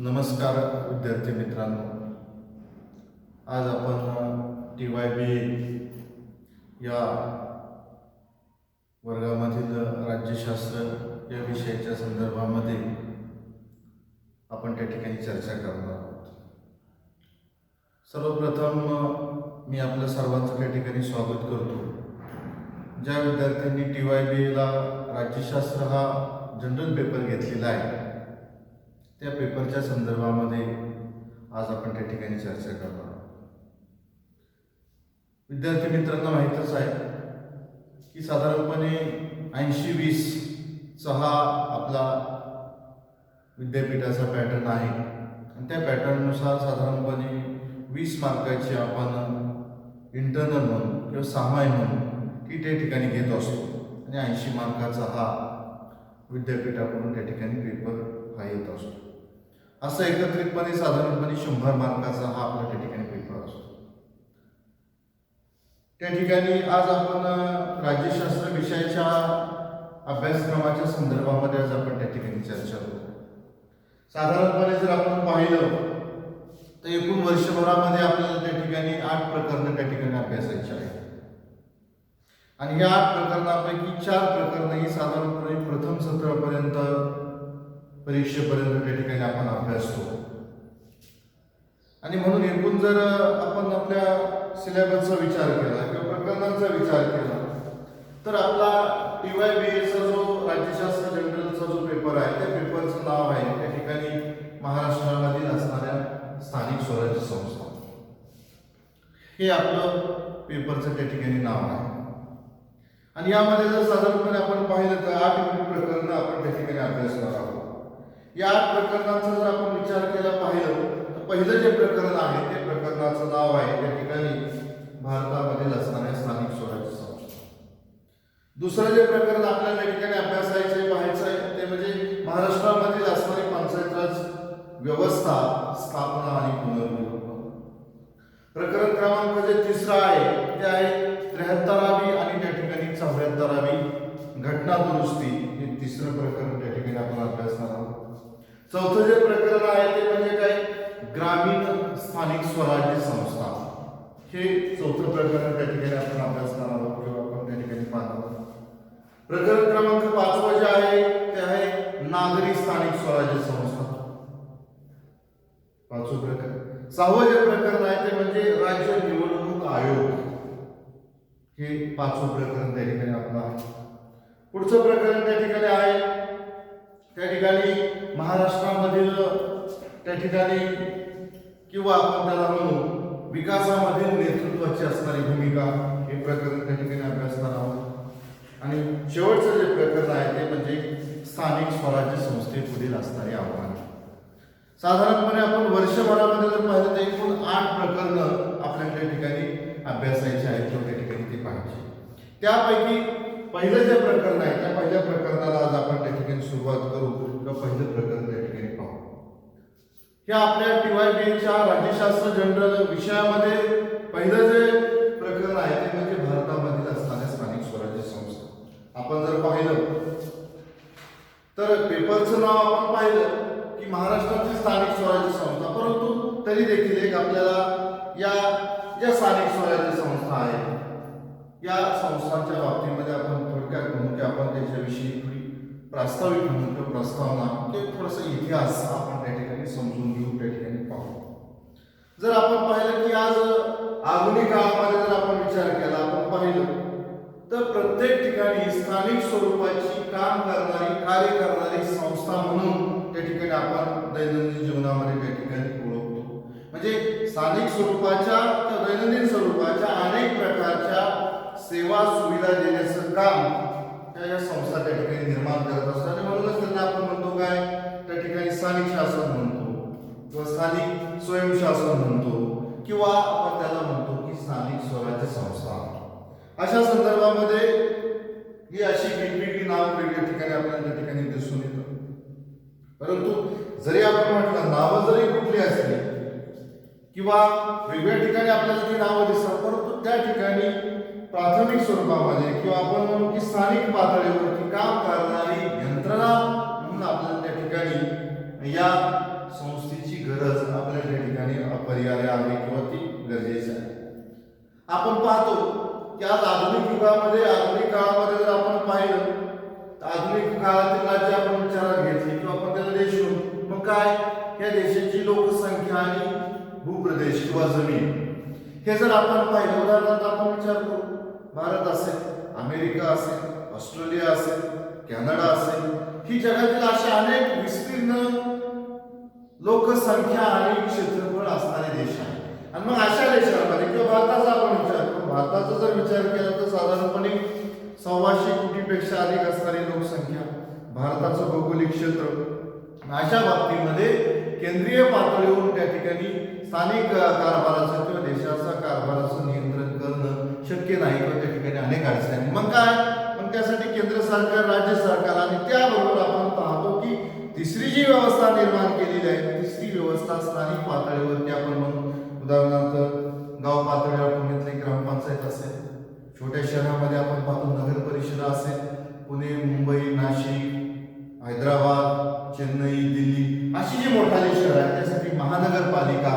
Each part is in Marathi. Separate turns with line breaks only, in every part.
नमस्कार विद्यार्थी मित्रांनो, आज आपण TYB या वर्गामधील राज्यशास्त्र या विषयाच्या संदर्भामध्ये आपण त्या ठिकाणी चर्चा करणार आहोत. सर्वप्रथम मी आपल्या सर्वांचं त्या ठिकाणी स्वागत करतो. ज्या विद्यार्थ्यांनी TYBला राज्यशास्त्र हा जनरल पेपर घेतलेला आहे त्या पेपरच्या संदर्भामध्ये आज आपण त्या ठिकाणी चर्चा करणार आहोत. विद्यार्थी मित्रांना माहीतच आहे की साधारणपणे 80-20 हा आपला विद्यापीठाचा पॅटर्न आहे आणि त्या पॅटर्ननुसार साधारणपणे 20 मार्काची आपण इंटरनल म्हणून किंवा सामाय म्हणून ती त्या ठिकाणी घेत असतो आणि 80 मार्काचा हा विद्यापीठाकडून त्या ठिकाणी पेपर हा येत असतो. असं एकत्रितपणे साधारणपणे 100 मार्काचा हा आपला त्या ठिकाणी पेपर असतो. त्या ठिकाणी आज आपण राज्यशास्त्र विषयाच्या अभ्यासक्रमाच्या संदर्भामध्ये आज आपण त्या ठिकाणी चर्चा करू. साधारणपणे जर आपण पाहिलं तर एकूण वर्षभरामध्ये आपल्याला त्या ठिकाणी 8 प्रकरणं त्या ठिकाणी अभ्यासायची आहेत आणि या 8 प्रकरणापैकी 4 प्रकरणं ही साधारणपणे प्रथम सत्रापर्यंत परीक्षेपर्यंत त्या ठिकाणी आपण अभ्यासतो आणि म्हणून एकूण जर आपण आपल्या सिलेबसचा विचार केला किंवा प्रकरणांचा विचार केला तर आपला TYBचा जो राज्यशास्त्र जनरलचा जो पेपर आहे त्या पेपरचं नाव आहे त्या ठिकाणी महाराष्ट्रामधील असणाऱ्या स्थानिक स्वराज्य संस्था, हे आपलं पेपरचं त्या ठिकाणी नाव आहे. आणि यामध्ये जर साधारणपणे आपण पाहिलं तर 8 प्रकरणं आपण त्या ठिकाणी अभ्यासणार आहोत. या 8 प्रकरणांचा जर आपण विचार केला पाहिलं तर पहिलं जे प्रकरण आहे ते प्रकरणाचं नाव आहे त्या ठिकाणी भारतामधील असणाऱ्या स्थानिक स्वराज्य संस्था. दुसरं जे प्रकरण आपल्याला त्या ठिकाणी अभ्यासायचे पाहायचं आहे ते म्हणजे महाराष्ट्रामधील असणारी पंचायत राज व्यवस्था, स्थापना आणि पुनर्निर्माण. प्रकरण क्रमांक जे तिसरं आहे ते आहे 73वी आणि त्या ठिकाणी 74वी घटना दुरुस्ती, हे तिसरं प्रकरण त्या ठिकाणी आपण अभ्यासणार आहोत. चौथं जे प्रकरण आहे ते म्हणजे काय, ग्रामीण स्थानिक स्वराज्य संस्था, हे चौथं प्रकरण त्या ठिकाणी आपण अभ्यासणार आहोत किंवा आपण त्या ठिकाणी पाहणार आहोत. प्रकरण क्रमांक 5 जे आहे ते आहे नागरी स्थानिक स्वराज्य संस्था, 5वं प्रकरण. 6वं जे प्रकरण आहे ते म्हणजे राज्य निवडणूक आयोग, हे 5वं प्रकरण त्या ठिकाणी आपलं आहे. पुढचं प्रकरण त्या ठिकाणी आहे त्या ठिकाणी महाराष्ट्रामधील त्या ठिकाणी किंवा आपण त्याला म्हणू विकासामधील नेतृत्वाची असणारी भूमिका, हे प्रकरण त्या ठिकाणी अभ्यासणार आहोत. आणि शेवटचं जे प्रकरण आहे ते म्हणजे स्थानिक स्वराज्य संस्थेपुढील असणारी आव्हाने. साधारणपणे आपण वर्षभरामध्ये जर पाहिलं तर एकूण 8 प्रकरणं आपल्याला त्या ठिकाणी अभ्यासायची आहेत किंवा त्या ठिकाणी ते पाहिजे. त्यापैकी पहिलं जे प्रकरण आहे त्या पहिल्या प्रकरणाला आज आपण त्या ठिकाणी सुरुवात करू किंवा पहिलं प्रकरण त्या ठिकाणी पाहू. हे आपल्या TYBच्या राज्यशास्त्र जनरल विषयामध्ये पहिलं जे प्रकरण आहे ते म्हणजे भारतामधील असणाऱ्या स्थानिक स्वराज्य संस्था. आपण जर पाहिलं तर पेपरचं नाव आपण पाहिलं की महाराष्ट्रातील स्थानिक स्वराज्य संस्था, परंतु तरी देखील एक आपल्याला या ज्या स्थानिक स्वराज्य संस्था आहेत या संस्थांच्या बाबतीमध्ये आपण थोडक्यात म्हणू की आपण त्याच्याविषयी थोडी प्रास्ताविक म्हणून किंवा प्रस्तावना किंवा थोडासा इतिहास आपण त्या ठिकाणी समजून घेऊ, त्या ठिकाणी पाहू. जर आपण पाहिलं की आज आधुनिक काळामध्ये जर आपण विचार केला, आपण पाहिलं तर प्रत्येक ठिकाणी स्थानिक स्वरूपाची काम करणारी, कार्य करणारी संस्था म्हणून त्या ठिकाणी आपण दैनंदिन जीवनामध्ये त्या ठिकाणी ओळखतो. म्हणजे स्थानिक स्वरूपाच्या तर दैनंदिन स्वरूपाच्या अनेक प्रकारच्या सेवा सुविधा देण्याचं काम या संस्था त्या ठिकाणी निर्माण करत असतात आणि म्हणूनच त्यांना आपण म्हणतो काय, त्या ठिकाणी स्थानिक शासन म्हणतो किंवा स्थानिक स्वयंशासन म्हणतो किंवा आपण त्याला म्हणतो की स्थानिक स्वराज्य संस्था. अशा संदर्भामध्ये ही अशी वेगवेगळी नाव वेगवेगळ्या ठिकाणी आपल्याला त्या ठिकाणी दिसून येतं. परंतु जरी आपण म्हटलं नावं जरी कुठली असली किंवा वेगवेगळ्या ठिकाणी आपल्याला ती नावं दिसतात, परंतु त्या ठिकाणी प्राथमिक स्वरूपामध्ये किंवा आपण म्हणू की स्थानिक पातळीवरती काम करणारी यंत्रणा म्हणून आपल्याला त्या ठिकाणी या संस्थेची गरज आपल्या त्या ठिकाणी अपरिहार्य आहे किंवा ती गरजेची आहे. आपण पाहतो की आज आधुनिक युगामध्ये, आधुनिक काळामध्ये जर आपण पाहिलं तर आधुनिक काळातील राज्य आपण विचारात घेतली किंवा आपण त्याला देश म्हणू, मग काय, या देशाची लोकसंख्या आणि भूप्रदेश किंवा जमीन हे जर आपण पाहिलं, उदाहरणार्थ आपण विचार करू, भारत असेल, अमेरिका असेल, ऑस्ट्रेलिया असेल, कॅनडा असेल, ही जगातील अशा अनेक विस्तीर्ण लोकसंख्या आणि क्षेत्रफळ असणारे देश आहेत. आणि मग अशा देशांमध्ये किंवा भारताचा आपण विचार करू, भारताचा जर विचार केला तर साधारणपणे 125 कोटीपेक्षा अधिक असणारी लोकसंख्या, भारताचं भौगोलिक क्षेत्र, अशा बाबतीमध्ये केंद्रीय पातळीवरून त्या ठिकाणी स्थानिक कारभाराचं किंवा देशाचा कारभाराचं नियंत्रण करणं शक्य नाही किंवा त्या ठिकाणी अनेक अडचणी आहेत. मग काय, मग त्यासाठी केंद्र सरकार, राज्य सरकार आणि त्याबरोबर आपण पाहतो की तिसरी जी व्यवस्था निर्माण केलेली आहे, तिसरी व्यवस्था स्थानिक पातळीवरती आपण म्हणू, उदाहरणार्थ गाव पातळीवर पुण्यातली ग्रामपंचायत असेल, छोट्या शहरामध्ये आपण पाहतो नगर परिषद असेल, पुणे, मुंबई, नाशिक, हैदराबाद, चेन्नई, दिल्ली अशी जी मोठाली शहर आहेत त्यासाठी महानगरपालिका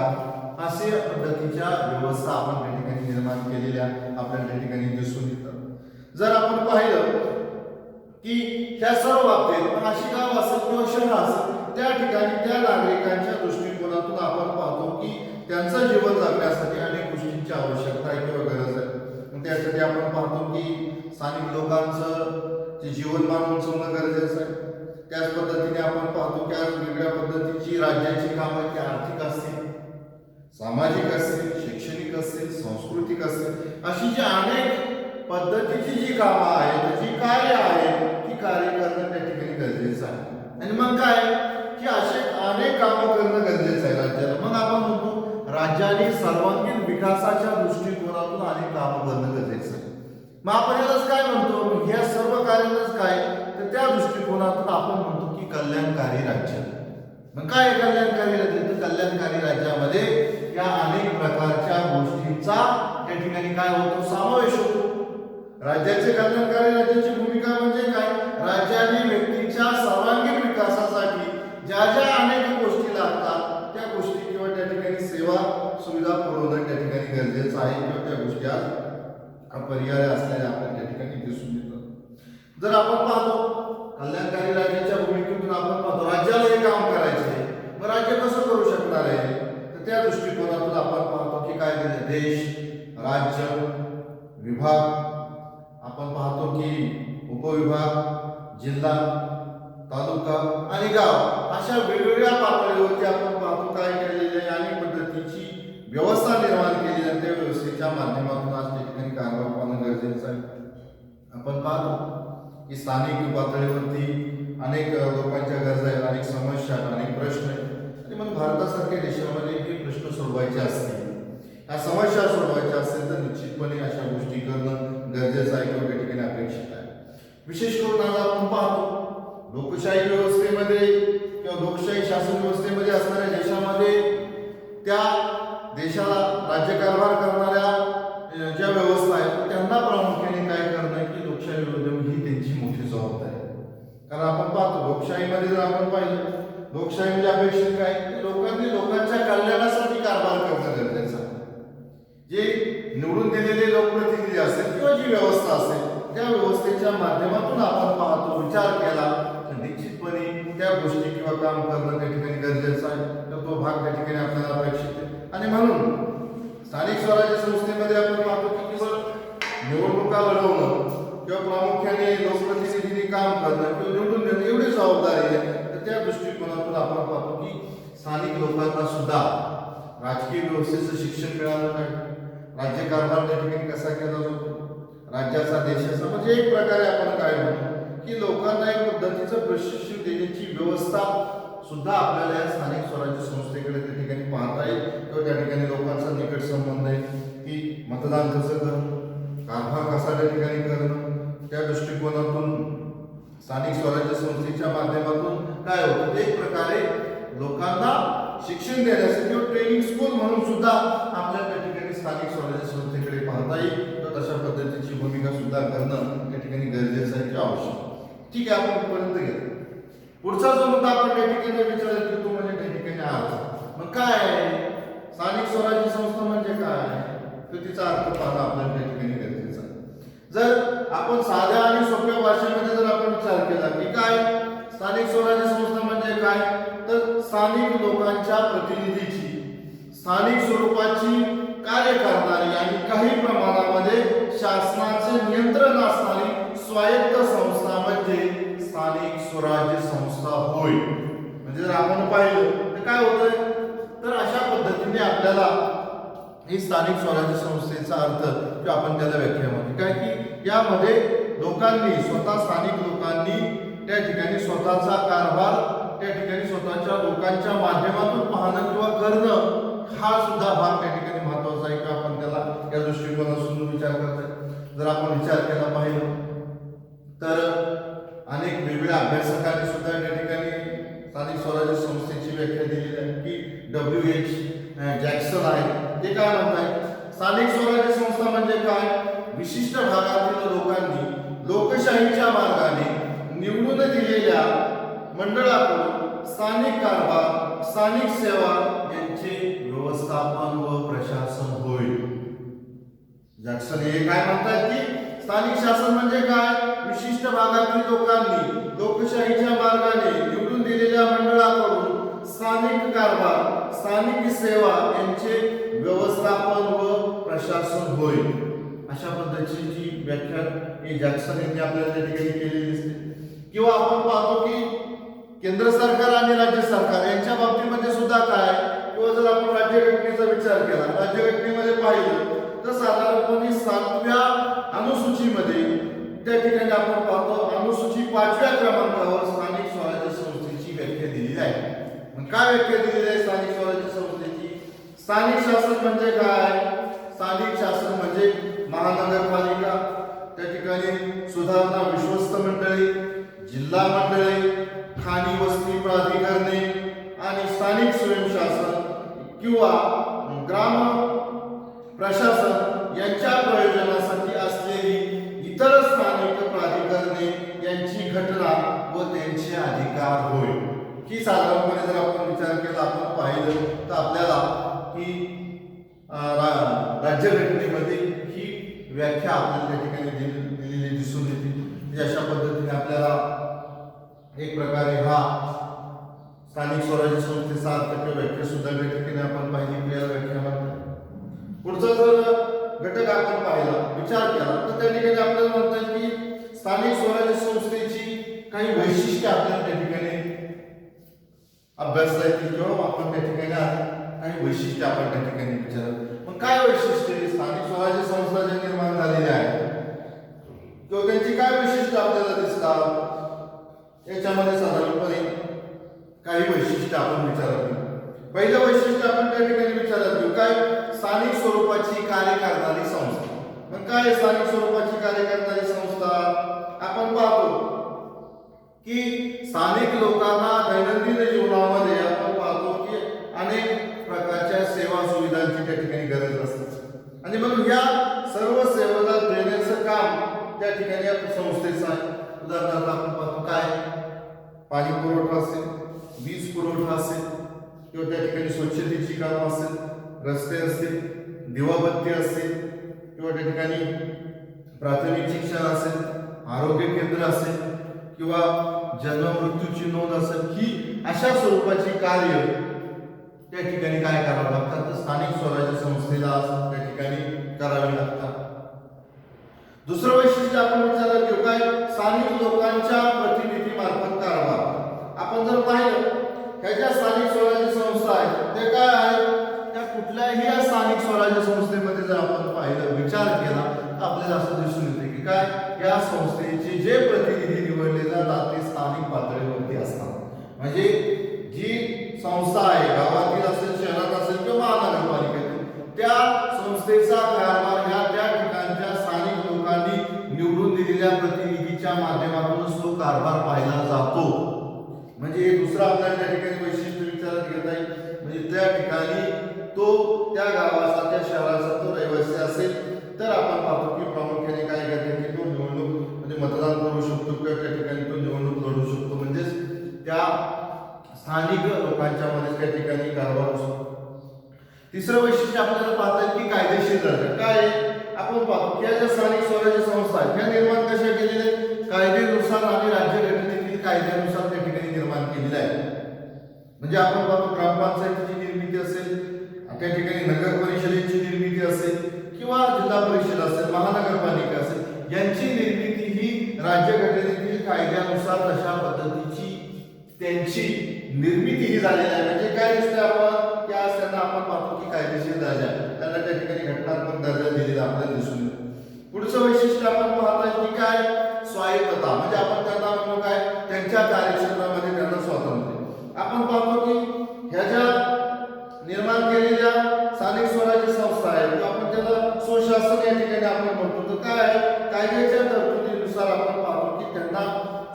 असे पद्धतीच्या व्यवस्था आपण त्या ठिकाणी निर्माण केलेल्या आपल्याला त्या ठिकाणी दिसून येतात. जर आपण पाहिलं की ह्या सर्व बाबतीत अशी गाव असेल किंवा शहर असेल त्या ठिकाणी त्या नागरिकांच्या दृष्टिकोनातून आपण पाहतो की त्यांचं जीवन जगण्यासाठी अनेक गोष्टींची आवश्यकता आहे किंवा गरज आहे. त्यासाठी आपण पाहतो की स्थानिक लोकांचं जे जीवनमान उंचवणं गरजेचं आहे. त्याच पद्धतीने आपण पाहतो की आज वेगळ्या पद्धतीची राज्याची कामं ती आर्थिक असतील, सामाजिक असतील, शैक्षणिक असतील, सांस्कृतिक असतील, अशी जी अनेक पद्धतीची जी कामं आहेत, जी कार्य आहेत, ती कार्य करणं त्या ठिकाणी गरजेचं आहे. आणि मग काय की असे अनेक कामं करणं गरजेचं आहे राज्याला. मग आपण म्हणतो राज्याने सर्वांगीण विकासाच्या दृष्टिकोनातून अनेक कामं करणं गरजेचं आहे. मग आपण यालाच काय म्हणतो, ह्या सर्व कार्यांनाच काय तर त्या दृष्टिकोनातून आपण म्हणतो की कल्याणकारी राज्य. मग काय कल्याणकारी राज्य, तर कल्याणकारी राज्यामध्ये या अनेक प्रकारच्या गोष्टींचा त्या ठिकाणी काय होतो, समावेश होतो. राज्याचे कल्याणकारी राज्याची भूमिका म्हणजे काय, राज्याने व्यक्तीच्या सर्वांगीण विकासासाठी ज्या ज्या अनेक गोष्टी लागतात त्या गोष्टी किंवा त्या ठिकाणी सेवा सुविधा पुरवणं त्या ठिकाणी गरजेचं आहे किंवा त्या गोष्टी आज अपरिहार्य असलेल्या आपल्याला त्या ठिकाणी दिसून येतात. जर आपण पाहतो कल्याणकारी राज्याच्या भूमिकेतून आपण पाहतो राज्याला हे काम करायचे आहे, मग राज्य कसं करू शकणार आहे, तर त्या दृष्टिकोनातून आपण पाहतो की काय दिले, देश, राज्य, विभाग, आपण पाहतो की उपविभाग, जिल्हा, तालुका आणि गाव अशा वेगवेगळ्या पातळीवरती आपण पाहतो काय केलेले आहे, अनेक पद्धतीची व्यवस्था निर्माण केली आहे. त्या व्यवस्थेच्या माध्यमातून आज त्या ठिकाणी कारभार होणं गरजेचं आहे. आपण पाहतो की स्थानिक पातळीवरती अनेक लोकांच्या गरजा आहेत, अनेक समस्या, अनेक प्रश्न आहेत. आणि मग भारतासारख्या देशामध्ये हे प्रश्न सोडवायचे असतील, या समस्या सोडवायच्या असतील तर निश्चितपणे अशा गोष्टी करणं गरजेचं आहे किंवा त्या ठिकाणी अपेक्षित आहे. विशेष करून आज आपण पाहतो लोकशाही व्यवस्थेमध्ये किंवा लोकशाही शासन व्यवस्थेमध्ये असणाऱ्या देशामध्ये त्या देशाला राज्यकारभार करणाऱ्या ज्या व्यवस्था आहेत त्यांना प्रामुख्याने काय करणं की लोकशाही व्यवस्था ही त्यांची मोठी जबाबदारी आहे. कारण आपण पाहतो लोकशाहीमध्ये जर आपण पाहिलं, लोकशाही म्हणजे अपेक्षित काय, लोकांनी लोकांच्या कल्याणासाठी कारभार करणं गरजेचं आहे. जे निवडून दिलेले लोकप्रतिनिधी असतील किंवा जी व्यवस्था असेल त्या व्यवस्थेच्या माध्यमातून आपण पाहतो विचार केला तर निश्चितपणे त्या गोष्टी किंवा काम करणं त्या ठिकाणी गरजेचं आहे. तर तो भाग त्या ठिकाणी आपल्याला अपेक्षित आहे. आणि म्हणून स्थानिक स्वराज्य संस्थेमध्ये आपण पाहतो की केवळ निवडणुका लढवणं किंवा प्रामुख्याने लोकप्रतिनिधींनी काम करणं किंवा निवडून देणं एवढी जबाबदारी आहे. तर त्या दृष्टिकोनातून आपण पाहतो की स्थानिक लोकांना सुद्धा राजकीय व्यवस्थेचं शिक्षण मिळालं पाहिजे, राज्यकारभार त्या ठिकाणी कसा केला जातो, राज्याचा देशाचा, म्हणजे एक प्रकारे आपण काय म्हणतो की लोकांना एक पद्धतीचं प्रशिक्षण देण्याची व्यवस्था सुद्धा आपल्याला या स्थानिक स्वराज्य संस्थेकडे त्या ठिकाणी पाहता येईल किंवा त्या ठिकाणी लोकांचा निकट संबंध आहे की मतदान कसं करणं, कारभार कसा त्या ठिकाणी करणं, त्या दृष्टिकोनातून स्थानिक स्वराज्य संस्थेच्या माध्यमातून काय होतं, एक प्रकारे लोकांना शिक्षण देण्यासाठी किंवा ट्रेनिंग स्कूल म्हणून सुद्धा आपल्याला त्या ठिकाणी स्थानिक स्वराज्य संस्थेकडे पाहता येईल तर तशा पद्धतीची भूमिका सुद्धा करणं त्या ठिकाणी गरजेचं आहे की आवश्यक. ठीक आहे, आपण पर्यंत घेतो. पुढचा जो मुद्दा आपण त्या ठिकाणी विचारला की तो म्हणजे त्या ठिकाणी अर्ज. मग काय आहे स्थानिक स्वराज्य संस्था म्हणजे काय, तर तिचा अर्थ पाहणं आपल्याला त्या ठिकाणी गरजेचं आहे. जर आपण साध्या आणि सोप्या भाषेमध्ये जर आपण विचार केला की काय स्थानिक स्वराज्य संस्था म्हणजे काय, तर स्थानिक लोकांच्या प्रतिनिधीची स्थानिक स्वरूपाची कार्य करणारी आणि काही प्रमाणामध्ये शासनाचे नियंत्रण असणारी स्वायत्त संस्था म्हणजे स्थानिक स्वराज्य संस्था होय. म्हणजे जर आपण पाहिलं तर काय होतंय, तर अशा पद्धतीने आपल्याला ही स्थानिक स्वराज्य संस्थेचा अर्थ किंवा आपण त्याला व्याख्या म्हणतो काय की यामध्ये लोकांनी स्वतः स्थानिक लोकांनी त्या ठिकाणी स्वतःचा कारभार त्या ठिकाणी स्वतःच्या लोकांच्या माध्यमातून पाहणं किंवा करणं हा सुद्धा भाग त्या ठिकाणी महत्वाचा आहे किंवा आपण त्याला या दृष्टिकोनातून विचार करतोय. जर आपण विचार केला पाहिलं तर अनेक वेगवेगळ्या अभ्यासकांनी सुद्धा त्या ठिकाणी स्थानिक स्वराज्य संस्थेची व्याख्या दिलेली आहे की W.H. जॅक्सन आहे. ते काय म्हणतात, स्थानिक स्वराज्य संस्था म्हणजे काय, विशिष्ट भागातील लोकांनी लोकशाहीच्या मार्गाने निवडून दिलेल्या मंडळाकडून स्थानिक कारभार स्थानिक सेवा यांचे व्यवस्थापन व प्रशासन होईल. जॅक्सन हे काय म्हणतात की स्थानिक शासन म्हणजे काय, विशिष्ट भागातील लोकांनी लोकशाहीच्या मार्गाने निवडून दिलेल्या मंडळाकडून स्थानिक कारभार स्थानिक सेवा यांचे व्यवस्थापन व प्रशासन होईल. अशा पद्धतीची व्याख्या ही जॅक्सन यांनी आपल्याला त्या ठिकाणी केलेली दिसते. किंवा आपण पाहतो की केंद्र सरकार आणि राज्य सरकार यांच्या बाबतीमध्ये सुद्धा काय, किंवा जर आपण राज्यघटनेचा विचार केला, राज्यघटनेमध्ये पाहिलं तर साधारणपणे 7व्या अनुसूचीमध्ये त्या ठिकाणी आपण पाहतो अनुसूची 5व्या क्रमांकावर स्थानिक स्वराज्य संस्थेची व्याख्या दिलेली आहे. मग काय व्याख्या दिलेली आहे स्थानिक स्वराज्य संस्थेची, स्थानिक शासन म्हणजे काय, स्थानिक शासन म्हणजे महानगरपालिका, त्या ठिकाणी सुधारणा विश्वस्त मंडळे, जिल्हा मंडळे, खाणी वस्ती प्राधिकरणे आणि स्थानिक स्वयंशासन किंवा ग्राम प्रशासन यांच्या प्रयोजनासाठी असलेली इतर स्थानिक प्राधिकरणे यांची घटना व त्यांचे अधिकार होय. ही साधारणपणे जर आपण विचार केला आपण पाहिलं तर आपल्याला ही राज्यघटनेमध्ये ही व्याख्या आपल्याला त्या ठिकाणी दिलेली दिसून येते. म्हणजे अशा पद्धतीने आपल्याला एक प्रकारे हा स्थानिक स्वराज्य संस्थेचा अर्थ किंवा व्याख्या सुद्धा त्या ठिकाणी आपण पाहिली या व्याख्या म्हणतात. पुढचा जर घटक आपण पाहिला विचार केला तर त्या ठिकाणी आपल्याला म्हणतात की स्थानिक स्वराज्य संस्थेची काही वैशिष्ट्ये आपल्याला त्या ठिकाणी अभ्यासता येतील किंवा आपण त्या ठिकाणी काही वैशिष्ट्ये आपण त्या ठिकाणी विचारलं. मग काय वैशिष्ट्ये स्थानिक स्वराज्य संस्था जे निर्माण झालेली आहे किंवा त्यांची काय वैशिष्ट्ये आपल्याला दिसतात याच्यामध्ये साधारणपणे काही वैशिष्ट्ये आपण विचारत घेऊ. पहिलं वैशिष्ट्य आपण त्या ठिकाणी विचारत घेऊ काय, स्थानिक स्वरूपाची कार्य करणारी संस्था. मग काय स्थानिक स्वरूपाची कार्य करणारी संस्था, आपण पाहतो की स्थानिक लोकांना दैनंदिन जीवनामध्ये आपण पाहतो की अनेक प्रकारच्या सेवा सुविधांची त्या ठिकाणी गरज असते आणि मग या सर्व सेवा देण्याचं काम त्या ठिकाणी या संस्थेचं आहे. उदाहरणार्थ आपण पाहतो काय, पाणी पुरवठा असेल, वीज पुरवठा असेल किंवा त्या ठिकाणी स्वच्छतेची कामं असेल, रस्ते असतील, दिवाबत्ती असेल किंवा त्या ठिकाणी प्राथमिक शिक्षण असेल, आरोग्य केंद्र असेल किंवा जन्म मृत्यूची नोंद असेल, ही अशा स्वरूपाची कार्य त्या ठिकाणी काय करावं लागतात तर स्थानिक स्वराज्य संस्थेला त्या ठिकाणी करावी लागतात. दुसरं वैशिष्ट्य आपण विचारात घेऊ काय, स्थानिक लोकांच्या प्रतिनिधी मार्फत कारभार. आपण जर पाहिलं ह्या ज्या स्थानिक स्वराज्य संस्था आहेत ते काय आहेत, त्या कुठल्याही या स्थानिक स्वराज्य संस्थेमध्ये जर आपण पाहिलं विचार केला तर आपल्याला असं दिसून येते की काय, या संस्थेचे जे प्रतिनिधी निवडले जातात ते स्थानिक पातळीवरती असतात. म्हणजे जी संस्था आहे गावातील असेल, शहरात असेल किंवा महानगरपालिकेतील, त्या संस्थेचा कारभार ह्या त्या ठिकाणच्या स्थानिक लोकांनी निवडून दिलेल्या प्रतिनिधीच्या माध्यमातूनच तो कारभार पाहिला जातो. म्हणजे हे दुसरं आपल्याला त्या ठिकाणी वैशिष्ट्य विचारात घेता येईल. म्हणजे त्या ठिकाणी तो त्या गावाचा त्या शहराचा तो रहिवासी असेल तर आपण पाहतो की प्रामुख्याने काय करते की तो निवडणूक म्हणजे मतदान करू शकतो किंवा त्या ठिकाणी तो निवडणूक लढू शकतो. म्हणजेच त्या स्थानिक लोकांच्या मध्ये त्या ठिकाणी कारभार असतो. तिसरं वैशिष्ट्य आपल्याला पाहता येईल की कायदेशीर दर्जा काय आहे. आपण पाहतो की या ज्या स्थानिक स्वराज्य संस्था आहेत ह्या निर्माण कशा केलेल्या आहेत, कायद्यानुसार आणि राज्यघटनेतील कायद्यानुसार त्या ठिकाणी निर्माण केलेल्या आहे. म्हणजे आपण पाहतो ग्रामपंचायतीची निर्मिती असेल, त्या ठिकाणी नगर परिषदेची निर्मिती असेल किंवा जिल्हा परिषद असेल, महानगरपालिका असेल, यांची निर्मिती ही राज्यघटनेतील कायद्यानुसार तशा पद्धतीची त्यांची निर्मिती ही झालेली आहे. म्हणजे काय दिसतं आपण की आज त्यांना आपण पाहतो की कायदेशीर दर्जा, त्यांना त्या ठिकाणी घटनात्मक दर्जा दिलेला आपल्याला दिसून येतो. पुढचं वैशिष्ट्य आपण पाहता की काय, स्वायत्तता. म्हणजे आपण त्यांना म्हणतो काय, त्यांच्या कार्यक्षेत्रामध्ये त्यांना स्वातंत्र्य. आपण पाहतो की ह्या ज्या निर्माण केलेल्या स्थानिक स्वराज्य संस्था आहेत किंवा आपण त्याला स्वशासन या ठिकाणी आपण म्हणतो, तर काय कायद्याच्या तरतुदीनुसार आपण पाहतो की त्यांना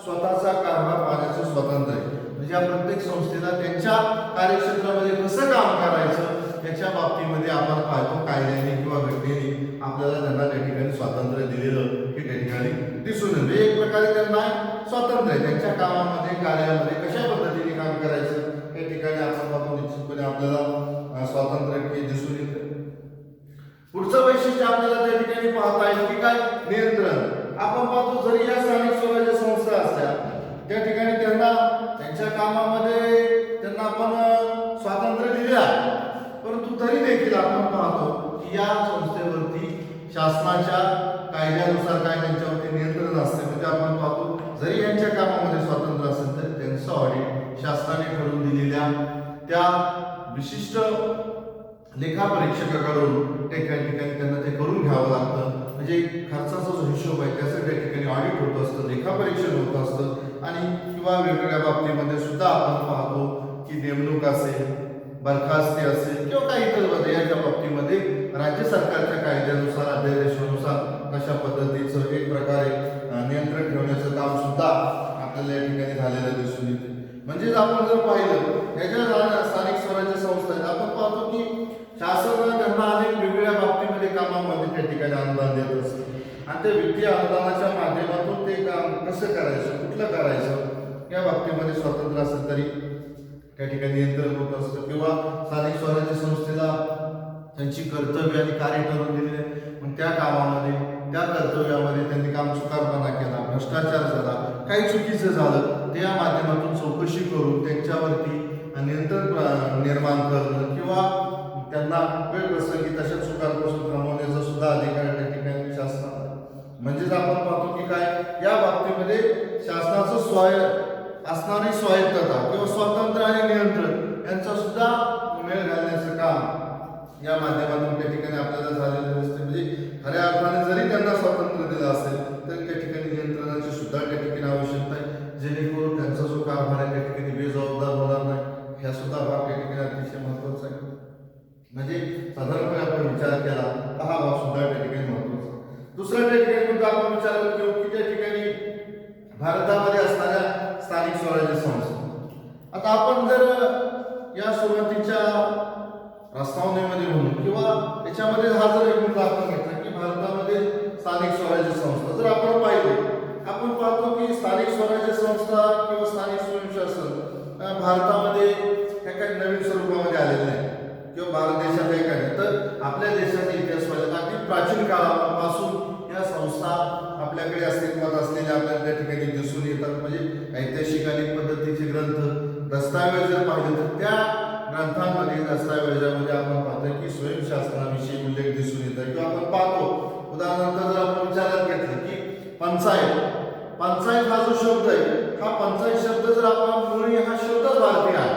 स्वतःचा कारभार पाहण्याचं स्वातंत्र्य आहे. म्हणजे या प्रत्येक संस्थेला त्यांच्या कार्यक्षेत्रामध्ये कसं काम करायचं याच्या बाबतीमध्ये आपण पाहतो कायद्याने किंवा घटनेने आपल्याला त्यांना त्या ठिकाणी स्वातंत्र्य दिलेलं हे त्या ठिकाणी दिसून येतं. एक प्रकारे त्यांना स्वातंत्र्य आहे त्यांच्या कामामध्ये कार्यामध्ये कशा पद्धतीने काम करायचं या ठिकाणी आपण पाहतो निश्चितपणे आपल्याला स्वातंत्र्य हे दिसून येतं. पुढचं वैशिष्ट्य आपल्याला त्या ठिकाणी पाहता येईल की काय, नियंत्रण. आपण पाहतो जरी या स्थानिक स्वराज्य संस्था असल्या त्या ठिकाणी त्यांना त्यांच्या कामामध्ये त्यांना आपण स्वातंत्र्य दिले आहे, परंतु तरी देखील आपण पाहतो की या संस्थेवरती शासनाच्या कायद्यानुसार काय त्यांच्यावरती नियंत्रण असते. म्हणजे आपण पाहतो जरी यांच्या कामामध्ये स्वातंत्र्य असेल तरी त्यांचं ऑडिट शासनाने ठरवून दिलेल्या त्या विशिष्ट लेखापरीक्षकाकडून त्या ठिकाणी त्यांना ते करून घ्यावं लागतं. म्हणजे खर्चाचा जो हिशोब आहे त्याचं त्या ठिकाणी ऑडिट होत असतं, लेखापरीक्षण होत असतं. आणि किंवा वेगवेगळ्या बाबतीमध्ये सुद्धा आपण पाहतो की नेमणूक असेल, बरखास्ती असेल किंवा काही इतर याच्या बाबतीमध्ये राज्य सरकारच्या कायद्यानुसार अध्यादेशानुसार अशा पद्धतीचं एक प्रकारे नियंत्रण ठेवण्याचं काम सुद्धा आपल्याला या ठिकाणी झालेलं दिसून येते. म्हणजेच आपण जर पाहिलं ह्याच्या स्थानिक स्वराज्य संस्था आहेत आपण पाहतो की शासन त्यांना अनेक वेगवेगळ्या बाबतीमध्ये कामामध्ये त्या ठिकाणी अनुदान देत असतं आणि ते वित्तीय अनुदानाच्या माध्यमातून ते काम कसं करायचं, कुठलं करायचं या बाबतीमध्ये स्वातंत्र्य असेल तरी त्या ठिकाणी नियंत्रण होत असतं. किंवा स्थानिक स्वराज्य संस्थेला त्यांची कर्तव्य आणि कार्य ठरवून दिलेले मग त्या कामामध्ये त्या कर्तव्यामध्ये त्यांनी काम चुकारपणा केला, भ्रष्टाचार झाला, काही चुकीचं झालं ते या माध्यमातून चौकशी करून त्यांच्यावरती नियंत्रण निर्माण करणं किंवा त्यांना वेळ प्रसंगी तशा चुकांपासून थांबवण्याचा सुद्धा अधिकार त्या ठिकाणी शासनाला. म्हणजेच आपण पाहतो की काय या बाबतीमध्ये शासनाचं असणारी स्वायत्तता किंवा स्वातंत्र्य आणि नियंत्रण यांचा सुद्धा मेळ घालण्याचं काम या माध्यमातून त्या ठिकाणी आपल्याला झालेलं दिसते. म्हणजे खऱ्या अर्थाने जरी त्यांना स्वातंत्र्य दिलं असेल तरी त्या ठिकाणी नियंत्रणाची सुद्धा त्या ठिकाणी आवश्यकता आहे, जेणेकरून त्यांचा जो कारभार आहे त्या ठिकाणी बेजबाबदार होणार नाही. ह्या सुद्धा भाग त्या ठिकाणी अतिशय महत्वाचा आहे. म्हणजे साधारणपणे आपण विचार केला तर हा भाग सुद्धा त्या ठिकाणी महत्वाचा. दुसरा त्या ठिकाणी मुद्दा आपण विचार करतो की त्या ठिकाणी भारतामध्ये असणाऱ्या स्थानिक स्वराज्य संस्था. आता आपण जर या सुरुवातीच्या प्रस्तावनेमध्ये म्हणून किंवा त्याच्यामध्ये हा जर एक मुद्दा आपण घेतला की भारतामध्ये स्थानिक स्वराज्य संस्था जर आपण पाहिले आपण पाहतो की स्थानिक स्वराज्य संस्था किंवा स्थानिक स्वयंशासन भारतामध्ये ह्या काही नवीन स्वरूपामध्ये आलेले नाही किंवा भारत देशात आहे काय तर आपल्या देशाचा इतिहास पाहिला अगदी प्राचीन काळापासून या संस्था आपल्याकडे अस्तित्वात असलेल्या आपल्याला त्या ठिकाणी दिसून येतात. म्हणजे ऐतिहासिक अनेक पद्धतीचे ग्रंथ दस्तावेज जर पाहिले तर त्या ग्रंथांमध्ये दस्तावेजामध्ये आपण पाहतो की स्वयंशासनाविषयी उल्लेख दिसून येतात. किंवा आपण पाहतो उदाहरणार्थ जर आपण विचारात घेतलं की पंचायत हा जो शब्द आहे हा पंचायत शब्द जर आपण मुळी हा शब्दच भारतीय आहे,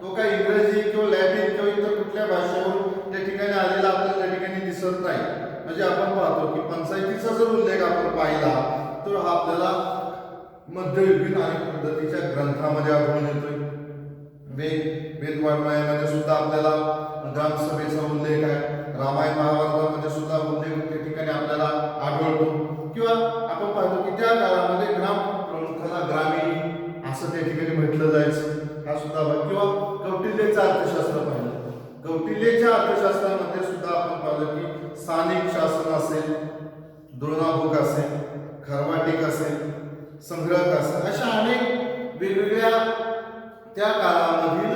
तो काही इंग्रजी किंवा लॅटिन किंवा इतर कुठल्या भाषेवरून त्या ठिकाणी आलेला आपल्याला त्या ठिकाणी दिसत नाही. म्हणजे आपण पाहतो की पंचायतीचा जर उल्लेख आपण पाहिला तर हा आपल्याला मध्ययुगीन अनेक पद्धतीच्या ग्रंथामध्ये आढळून येतोय. वेदवाङ्मयामध्ये सुद्धा आपल्याला ग्रामसभेचा उल्लेख आहे, रामायण महाभारतामध्ये सुद्धा उल्लेख त्या ठिकाणी आपल्याला आढळतो. किंवा आपण पाहतो की त्या काळामध्ये ग्राम प्रमुखाला ग्रामीण असं त्या ठिकाणी म्हटलं जायचं हा सुद्धा भाग. किंवा कौटिल्यचं अर्थशास्त्र पाहिलं, कौटिल्यच्या अर्थशास्त्रामध्ये सुद्धा आपण पाहिलं की स्थानिक शासन असेल, धोरणाभूक असेल, खरवाटिक असेल, संग्रहक असेल अशा अनेक वेगवेगळ्या त्या काळामधील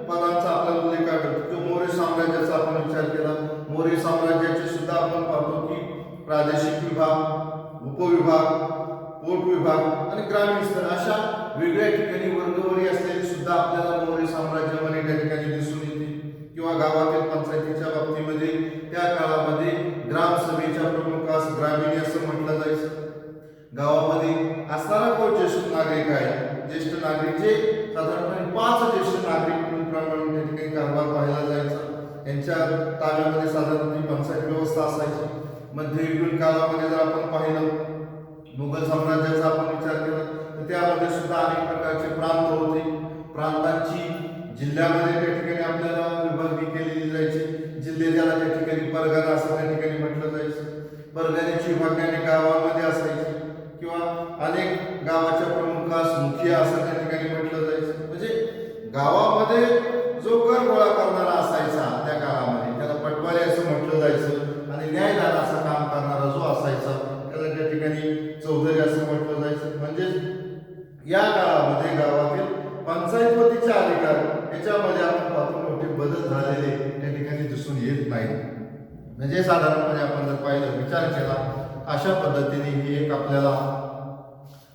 पदांचा आपल्याला उल्लेख आढळतो. किंवा मौर्य साम्राज्याचा आपण विचार केला, मौर्य साम्राज्याचे सुद्धा आपण पाहतो की प्रादेशिक विभाग, उपविभाग, पोट विभाग आणि ग्रामीण स्तर अशा वेगळ्या ठिकाणी वर्गवारी असलेली सुद्धा आपल्याला मौर्य साम्राज्यामध्ये त्या ठिकाणी दिसून येते. किंवा गावातील पंचायतीच्या बाबतीमध्ये त्या काळामध्ये ग्रामसभेच्या प्रमुखास ग्रामीण असं म्हटलं जायचं. गावामध्ये असणारा कोण ज्येष्ठ नागरिक आहे, ज्येष्ठ नागरिक जे साधारणपणे 5 ज्येष्ठ नागरिक म्हणून प्रमाणे त्या ठिकाणी कारभार पाहायला जायचा. त्यांच्या ताब्यामध्ये साधारणपणे पंचायत व्यवस्था असायची. मध्ययुगीन काळामध्ये जर आपण पाहिलं, मुघल साम्राज्याचा आपण विचार केला तर त्यामध्ये सुद्धा अनेक प्रकारचे प्रांत होते. प्रांतांची जिल्ह्यामध्ये त्या ठिकाणी आपल्याला विभागणी केलेली जायची. जिल्हे ज्याला त्या ठिकाणी परगणा असं त्या ठिकाणी म्हटलं जायचं. परगण्याची विभागणी गावामध्ये असायची किंवा अनेक गावाच्या प्रमुखास मुखिया असं त्या ठिकाणी म्हटलं जायचं. म्हणजे गावामध्ये जो कर गोळा करणारा असायचा त्या काळामध्ये त्याला पटवारी असं म्हटलं जायचं आणि न्यायदानाचं काम करणारा जो असायचा त्याला त्या ठिकाणी चौधरी असं म्हटलं जायचं. म्हणजे या काळामध्ये गावातील पंचायतपतीचे अधिकार याच्यामध्ये आपण पाहतो मोठे बदल झालेले त्या ठिकाणी दिसून येत नाही. म्हणजे साधारणपणे आपण जर पाहिलं, विचार केला, अशा पद्धतीने ही एक आपल्याला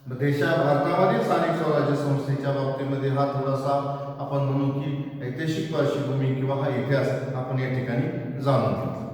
भारतामधील स्थानिक स्वराज्य संस्थेच्या बाबतीमध्ये हा थोडासा आपण म्हणू की ऐतिहासिक पार्श्वभूमी किंवा हा इतिहास आपण या ठिकाणी जाणून घेतला.